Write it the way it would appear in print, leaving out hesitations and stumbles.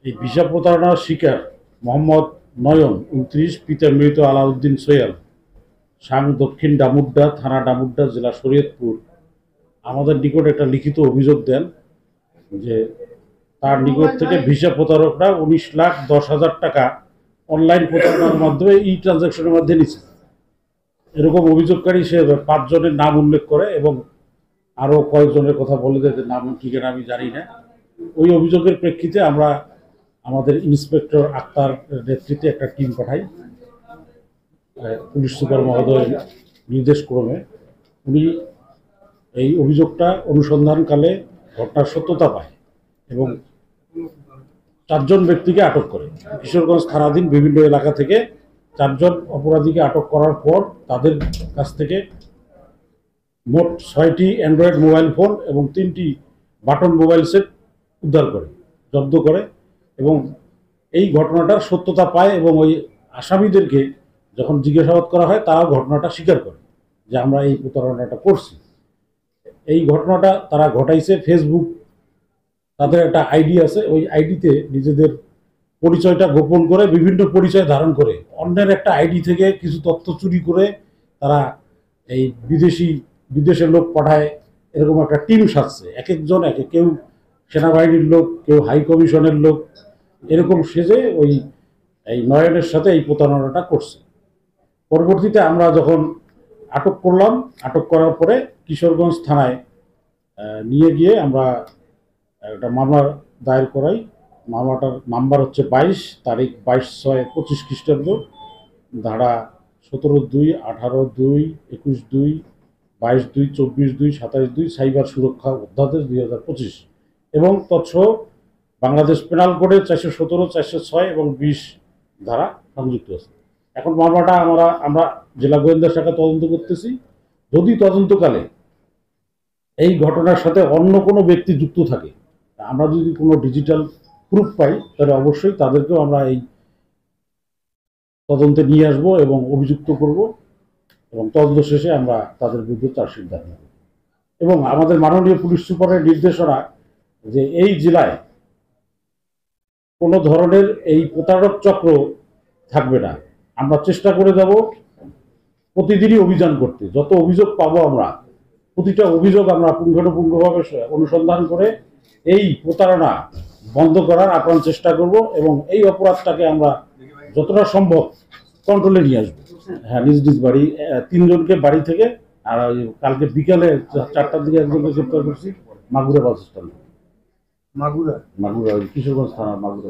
এই ভিসা প্রতারণার শিকার মোহাম্মদ নয়ন ২৯, পিতা মৃত আলাউদ্দিন সোহেল, সাং দক্ষিণ ডামুড্ডা থানা, ডামুড্ডা জেলা, শরীয়তপুর, আমাদের নিকট একটা লিখিত অভিযোগ দেন যে তার নিকট থেকে ভিসা প্রতারকরা ১৯,১০,০০০ টাকা অনলাইন প্রতারণার মাধ্যমে ট্রানজাকশনের মাধ্যমে নিচ্ছে। এরকম অভিযোগকারী সে ৫ জনের নাম উল্লেখ করে এবং আরও কয়েকজনের কথা বলে দেয়, নাম ঠিকানা আমি জানি না। ওই অভিযোগের প্রেক্ষিতে আমরা আমাদের ইন্সপেক্টর আক্তার নেতৃত্বে একটা টিম পাঠাই। পুলিশ সুপার মহোদয়ের নির্দেশক্রমে উনি এই অভিযোগটা অনুসন্ধানকালে ঘটনার সত্যতা পায় এবং ৪ জন ব্যক্তিকে আটক করে। কিশোরগঞ্জ থানাধীন বিভিন্ন এলাকা থেকে ৪ জন অপরাধীকে আটক করার পর তাদের কাছ থেকে মোট ৬টি অ্যান্ড্রয়েড মোবাইল ফোন এবং ৩টি বাটন মোবাইল সেট উদ্ধার করে, জব্দ করে এবং এই ঘটনাটার সত্যতা পায় এবং ওই আসামিদেরকে যখন জিজ্ঞাসাবাদ করা হয় তারাও ঘটনাটা স্বীকার করে যে আমরা এই প্রতারণাটা করছি। এই ঘটনাটা তারা ঘটাইছে ফেসবুক, তাদের একটা আইডি আছে, ওই আইডিতে নিজেদের পরিচয়টা গোপন করে বিভিন্ন পরিচয় ধারণ করে অন্যের একটা আইডি থেকে কিছু তথ্য চুরি করে তারা এই বিদেশের লোক পাঠায়। এরকম একটা টিম সাজছে, এক একজন কেউ সেনাবাহিনীর লোক, কেউ হাই কমিশনের লোক, এরকম সেজে ওই এই নয়নের সাথে এই প্রতারণাটা করছে। পরবর্তীতে আমরা যখন আটক করলাম, আটক করার পরে কিশোরগঞ্জ থানায় নিয়ে গিয়ে আমরা একটা মামলা দায়ের করাই। মামলাটার নাম্বার হচ্ছে ২২, তারিখ ২২/৬/২৫ খ্রিস্টাব্দ, ধারা ১৭(২), ১৮(২), ২১(২), ২২(২), ২৪(২), ২৭(২) সাইবার সুরক্ষা অধ্যাদেশ ২০২৫ এবং তৎসহ বাংলাদেশ পেনাল কোডের ৪১৭, ৪০৬ এবং ২০ ধারা সংযুক্ত আছে। এখন মামলাটা আমরা জেলা গোয়েন্দা শাখা তদন্ত করতেছি। যদি তদন্তকালে এই ঘটনার সাথে অন্য কোনো ব্যক্তি যুক্ত থাকে, আমরা যদি কোনো ডিজিটাল প্রুফ পাই, তাহলে অবশ্যই তাদেরকেও আমরা এই তদন্তে নিয়ে আসব এবং অভিযুক্ত করব এবং তদন্ত শেষে আমরা তাদের বিরুদ্ধে চার্জশিট দাখিল করব। এবং আমাদের মাননীয় পুলিশ সুপারের নির্দেশনা যে এই জেলায় কোনো ধরনের এই প্রতারক চক্র থাকবে না। আমরা চেষ্টা করে যাব প্রতিদিনই অভিযান করতে। যত অভিযোগ পাবো আমরা প্রতিটা অভিযোগ আমরা পুঙ্খানুপুঙ্খভাবে অনুসন্ধান করে এই প্রতারণা বন্ধ করার আপ্রাণ চেষ্টা করব এবং এই অপরাধটাকে আমরা যতটা সম্ভব কন্ট্রোলে নিয়ে আসবো। হ্যাঁ, নিজ নিজ বাড়ি ৩ জনকে বাড়ি থেকে, আর কালকে বিকালে ৪টার দিকে একজনকে গ্রেপ্তার করছি মাগুরা বাস স্ট্যান্ড, মাগুরা কিশোরগঞ্জ থানা মাগুরা।